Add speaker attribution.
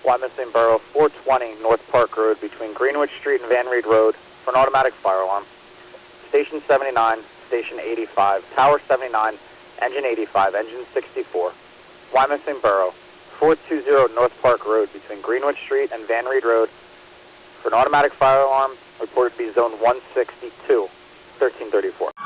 Speaker 1: Wyomissing Borough, 420 North Park Road between Greenwich Street and Van Reed Road for an automatic fire alarm. Station 79, Station 85, Tower 79, Engine 85, Engine 64. Wyomissing Borough, 420 North Park Road between Greenwich Street and Van Reed Road for an automatic fire alarm. Reported to be Zone 162, 1334.